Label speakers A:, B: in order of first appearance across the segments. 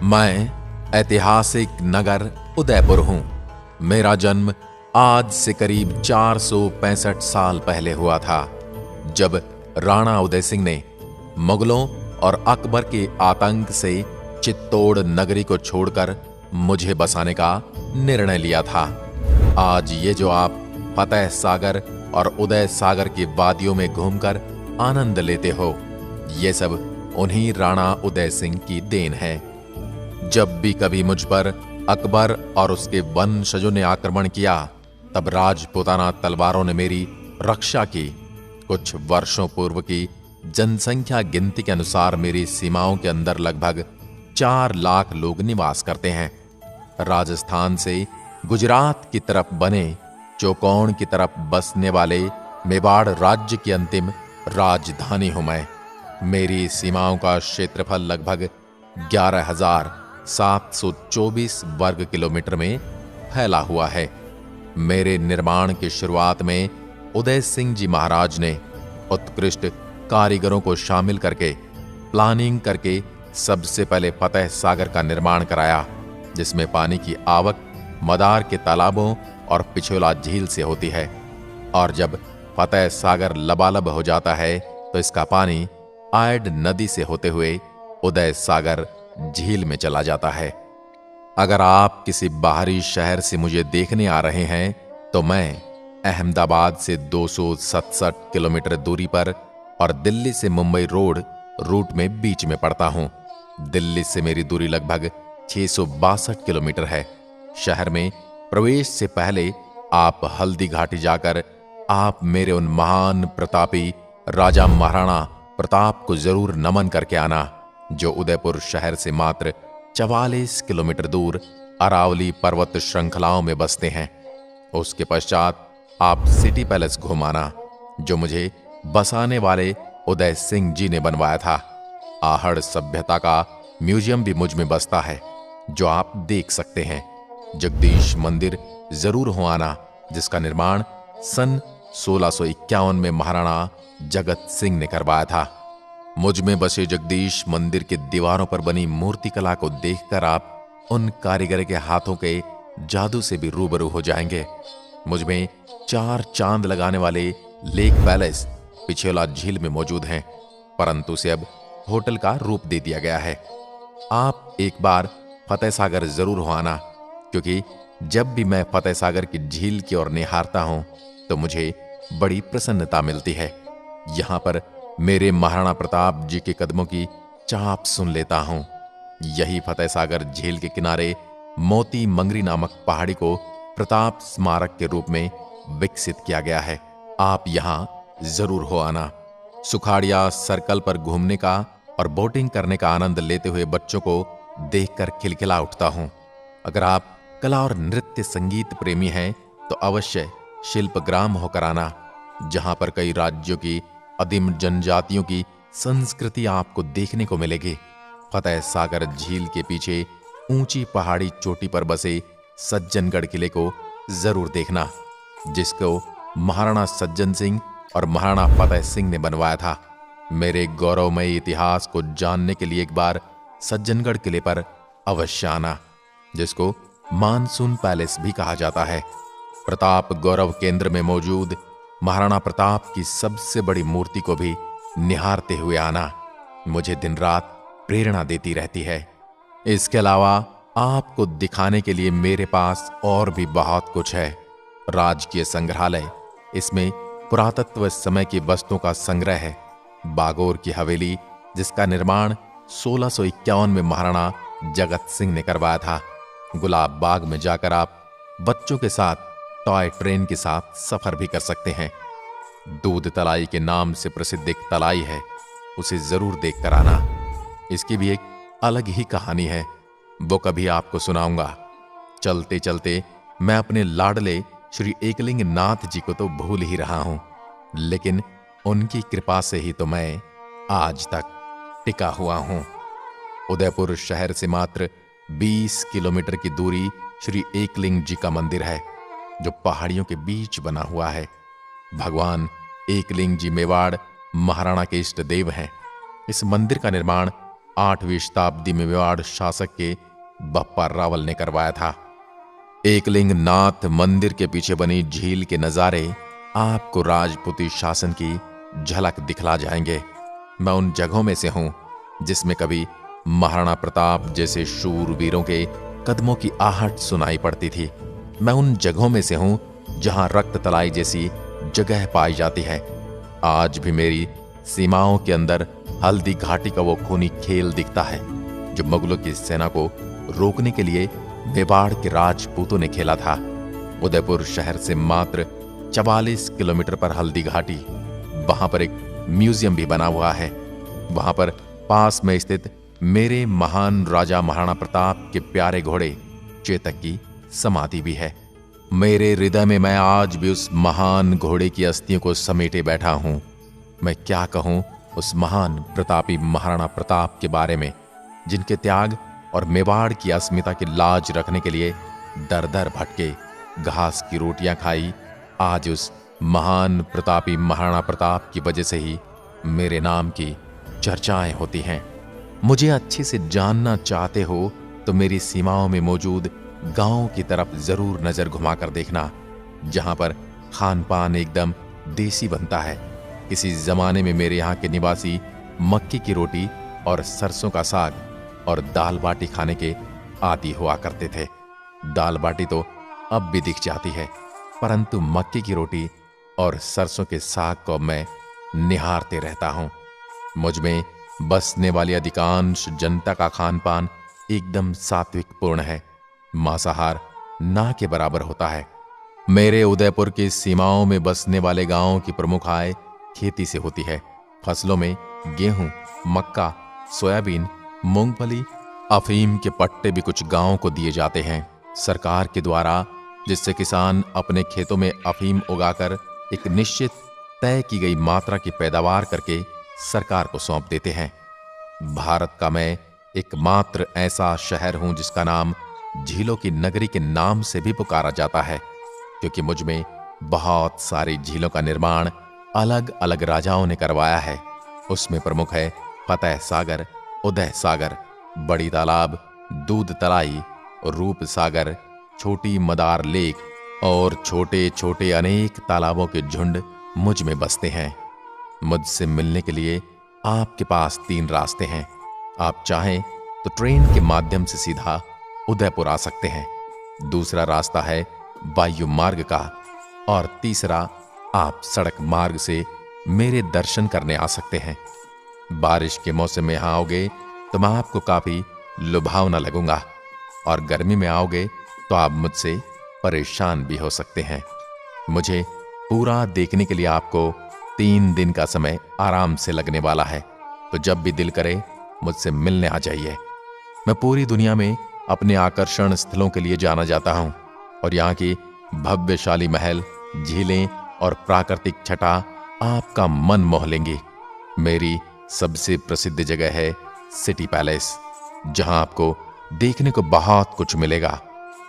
A: मैं ऐतिहासिक नगर उदयपुर हूं। मेरा जन्म आज से करीब 465 साल पहले हुआ था, जब राणा उदय सिंह ने मुगलों और अकबर के आतंक से चित्तौड़ नगरी को छोड़कर मुझे बसाने का निर्णय लिया था। आज ये जो आप फतेह सागर और उदय सागर की वादियों में घूमकर आनंद लेते हो, ये सब उन्हीं राणा उदय सिंह की देन है। जब भी कभी मुझ पर अकबर और उसके वंशजों ने आक्रमण किया, तब राजपूताना तलवारों ने मेरी रक्षा की। कुछ वर्षों पूर्व की जनसंख्या गिनती के अनुसार मेरी सीमाओं के अंदर लगभग 4 लाख लोग निवास करते हैं। राजस्थान से गुजरात की तरफ बने चौकोन की तरफ बसने वाले मेवाड़ राज्य की अंतिम राजधानी हूं मैं। मेरी सीमाओं का क्षेत्रफल लगभग 11,724 वर्ग किलोमीटर में फैला हुआ है। मेरे निर्माण की शुरुआत में उदय सिंह जी महाराज ने उत्कृष्ट कारीगरों को शामिल करके प्लानिंग करके सबसे पहले फतेह सागर का निर्माण कराया, जिसमें पानी की आवक मदार के तालाबों और पिछोला झील से होती है, और जब फतेह सागर लबालब हो जाता है तो इसका पानी आयड नदी से होते हुए उदय सागर झील में चला जाता है। अगर आप किसी बाहरी शहर से मुझे देखने आ रहे हैं तो मैं अहमदाबाद से 267 किलोमीटर दूरी पर और दिल्ली से मुंबई रोड रूट में बीच में पड़ता हूं। दिल्ली से मेरी दूरी लगभग 662 किलोमीटर है। शहर में प्रवेश से पहले आप हल्दी घाटी जाकर आप मेरे उन महान प्रतापी राजा महाराणा प्रताप को जरूर नमन करके आना, जो उदयपुर शहर से मात्र 44 किलोमीटर दूर अरावली पर्वत श्रृंखलाओं में बसते हैं। उसके पश्चात आप सिटी पैलेस घुमाना, जो मुझे बसाने वाले उदय सिंह जी ने बनवाया था। आहड़ सभ्यता का म्यूजियम भी मुझ में बसता है, जो आप देख सकते हैं। जगदीश मंदिर जरूर हो आना, जिसका निर्माण सन 1651 में महाराणा जगत सिंह ने करवाया था। मुझ में बसे जगदीश मंदिर के दीवारों पर बनी मूर्ति कला को देखकर आप उन कारीगर के हाथों के जादू से भी रूबरू हो जाएंगे। मुझ में 4 चांद लगाने वाले लेक पैलेस पिछोला झील में मौजूद हैं, परंतु उसे अब होटल का रूप दे दिया गया है। आप एक बार फतेह सागर जरूर हो आना, क्योंकि जब भी मैं फतेह सागर की झील की ओर निहारता हूं तो मुझे बड़ी प्रसन्नता मिलती है। यहां पर मेरे महाराणा प्रताप जी के कदमों की चाप सुन लेता हूं। यही फतेह सागर झील के किनारे मोती मंगरी नामक पहाड़ी को प्रताप स्मारक के रूप में विकसित किया गया है। आप यहां जरूर हो आना। सुखाड़िया सर्कल पर घूमने का और बोटिंग करने का आनंद लेते हुए बच्चों को देखकर खिलखिला उठता हूं। अगर आप कला और नृत्य संगीत प्रेमी हैं तो अवश्य शिल्पग्राम होकर आना, जहां पर कई राज्यों की अदिम जनजातियों की संस्कृति आपको देखने को मिलेगी। फतेह सागर झील के पीछे ऊंची पहाड़ी चोटी पर बसे सज्जनगढ़ किले को जरूर देखना, जिसको महाराणा सज्जन सिंह और महाराणा फतेह सिंह ने बनवाया था। मेरे गौरवमय इतिहास को जानने के लिए एक बार सज्जनगढ़ किले पर अवश्य आना, जिसको मानसून पैलेस भी कहा जाता है। प्रताप गौरव केंद्र में मौजूद महाराणा प्रताप की सबसे बड़ी मूर्ति को भी निहारते हुए आना मुझे दिन रात प्रेरणा देती रहती है। इसके अलावा आपको दिखाने के लिए मेरे पास और भी बहुत कुछ है। राजकीय संग्रहालय, इसमें पुरातत्व समय की वस्तुओं का संग्रह है। बागोर की हवेली, जिसका निर्माण 1651 में महाराणा जगत सिंह ने करवाया था। गुलाब बाग में जाकर आप बच्चों के साथ टॉय ट्रेन के साथ सफर भी कर सकते हैं। दूध तलाई के नाम से प्रसिद्ध एक तलाई है, उसे जरूर देख कर आना। इसकी भी एक अलग ही कहानी है, वो कभी आपको सुनाऊंगा। चलते चलते मैं अपने लाडले श्री एकलिंग नाथ जी को तो भूल ही रहा हूं, लेकिन उनकी कृपा से ही तो मैं आज तक टिका हुआ हूं। उदयपुर शहर से मात्र 20 किलोमीटर की दूरी श्री एकलिंग जी का मंदिर है, जो पहाड़ियों के बीच बना हुआ है। भगवान एकलिंग जी मेवाड़ महाराणा के इष्ट देव हैं। इस मंदिर का निर्माण 8वीं शताब्दी में मेवाड़ शासक के बप्पा रावल ने करवाया था। एकलिंग नाथ मंदिर के पीछे बनी झील के नजारे आपको राजपूती शासन की झलक दिखला जाएंगे। मैं उन जगहों में से हूं जिसमें कभी महाराणा प्रताप जैसे शूरवीरों के कदमों की आहट सुनाई पड़ती थी। मैं उन जगहों में से हूं जहां रक्त तलाई जैसी जगह पाई जाती है। आज भी मेरी सीमाओं के अंदर हल्दी घाटी का वो खूनी खेल दिखता है जो मुगलों की सेना को रोकने के लिए मेवाड़ के राजपूतों ने खेला था। उदयपुर शहर से मात्र 44 किलोमीटर पर हल्दी घाटी, वहां पर एक म्यूजियम भी बना हुआ है। वहां पर पास में स्थित मेरे महान राजा महाराणा प्रताप के प्यारे घोड़े चेतक की समाधि भी है। मेरे हृदय में मैं आज भी उस महान घोड़े की अस्थियों को समेटे बैठा हूं। मैं क्या कहूं उस महान प्रतापी महाराणा प्रताप के बारे में, जिनके त्याग और मेवाड़ की अस्मिता की लाज रखने के लिए दर दर भटके, घास की रोटियां खाई। आज उस महान प्रतापी महाराणा प्रताप की वजह से ही मेरे नाम की चर्चाएं होती हैं। मुझे अच्छे से जानना चाहते हो तो मेरी सीमाओं में मौजूद गांवों की तरफ जरूर नजर घुमाकर देखना, जहां पर खान पान एकदम देसी बनता है। किसी जमाने में मेरे यहाँ के निवासी मक्की की रोटी और सरसों का साग और दाल बाटी खाने के आदी हुआ करते थे। दाल बाटी तो अब भी दिख जाती है, परंतु मक्की की रोटी और सरसों के साग को मैं निहारते रहता हूं। मुझ में बसने वाली अधिकांश जनता का खान पान एकदम सात्विक पूर्ण है। मांसाहार ना के बराबर होता है। मेरे उदयपुर की सीमाओं में बसने वाले गांवों की प्रमुख आय खेती से होती है। फसलों में गेहूं, मक्का, सोयाबीन, मूंगफली, अफीम के पट्टे भी कुछ गांवों को दिए जाते हैं सरकार के द्वारा, जिससे किसान अपने खेतों में अफीम उगाकर एक निश्चित तय की गई मात्रा की पैदावार करके सरकार को सौंप देते हैं। भारत का मैं एकमात्र ऐसा शहर हूं जिसका नाम झीलों की नगरी के नाम से भी पुकारा जाता है, क्योंकि मुझ में बहुत सारी झीलों का निर्माण अलग अलग राजाओं ने करवाया है। उसमें प्रमुख है फतेह सागर, उदय सागर, बड़ी तालाब, दूध तलाई, रूप सागर, छोटी मदार लेक और छोटे छोटे अनेक तालाबों के झुंड मुझ में बसते हैं। मुझसे मिलने के लिए आपके पास 3 रास्ते हैं। आप चाहें तो ट्रेन के माध्यम से सीधा उदयपुर आ सकते हैं, दूसरा रास्ता है वायु मार्ग का, और तीसरा आप सड़क मार्ग से मेरे दर्शन करने आ सकते हैं। बारिश के मौसम में यहां आओगे तो मैं आपको काफी लुभावना लगूंगा, और गर्मी में आओगे तो आप मुझसे परेशान भी हो सकते हैं। मुझे पूरा देखने के लिए आपको 3 दिन का समय आराम से लगने वाला है, तो जब भी दिल करे मुझसे मिलने आ जाइए। मैं पूरी दुनिया में अपने आकर्षण स्थलों के लिए जाना जाता हूं, और यहाँ की भव्यशाली महल, झीलें और प्राकृतिक छटा आपका मन मोह लेंगी। मेरी सबसे प्रसिद्ध जगह है सिटी पैलेस, जहां आपको देखने को बहुत कुछ मिलेगा,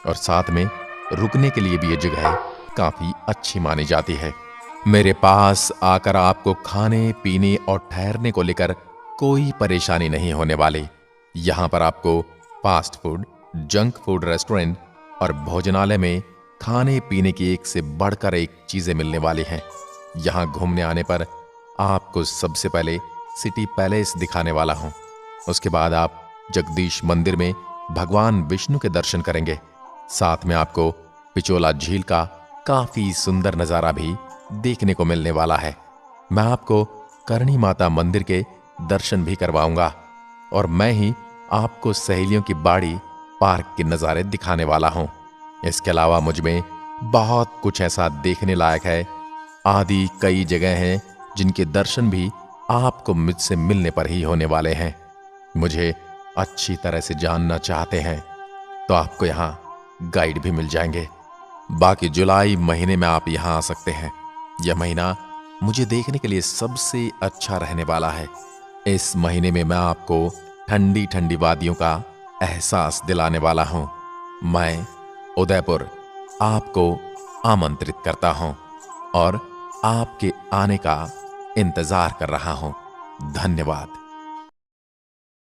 A: और साथ में रुकने के लिए भी ये जगह काफी अच्छी मानी जाती है। मेरे पास आकर आपको खाने पीने और ठहरने को लेकर कोई परेशानी नहीं होने वाली। यहां पर आपको fast food, junk food restaurant और भोजनालय में खाने पीने की एक से बढ़कर एक चीजें मिलने वाली हैं। यहां घूमने आने पर आपको सबसे पहले सिटी पैलेस दिखाने वाला हूं। उसके बाद आप जगदीश मंदिर में भगवान विष्णु के दर्शन करेंगे। साथ में आपको पिचोला झील का काफी सुंदर नजारा भी देखने को मिलने वाला है। मैं आपको करणी माता मंदिर के दर्शन भी करवाऊंगा, और मैं ही आपको सहेलियों की बाड़ी पार्क के नजारे दिखाने वाला हूं। इसके अलावा मुझ में बहुत कुछ ऐसा देखने लायक है। आदि कई जगह हैं जिनके दर्शन भी आपको मुझसे मिलने पर ही होने वाले हैं। मुझे अच्छी तरह से जानना चाहते हैं तो आपको यहाँ गाइड भी मिल जाएंगे। बाकी जुलाई महीने में आप यहाँ आ सकते हैं। यह महीना मुझे देखने के लिए सबसे अच्छा रहने वाला है। इस महीने में मैं आपको ठंडी ठंडी वादियों का एहसास दिलाने वाला हूं। मैं उदयपुर आपको आमंत्रित करता हूं और आपके आने का इंतजार कर रहा हूं। धन्यवाद।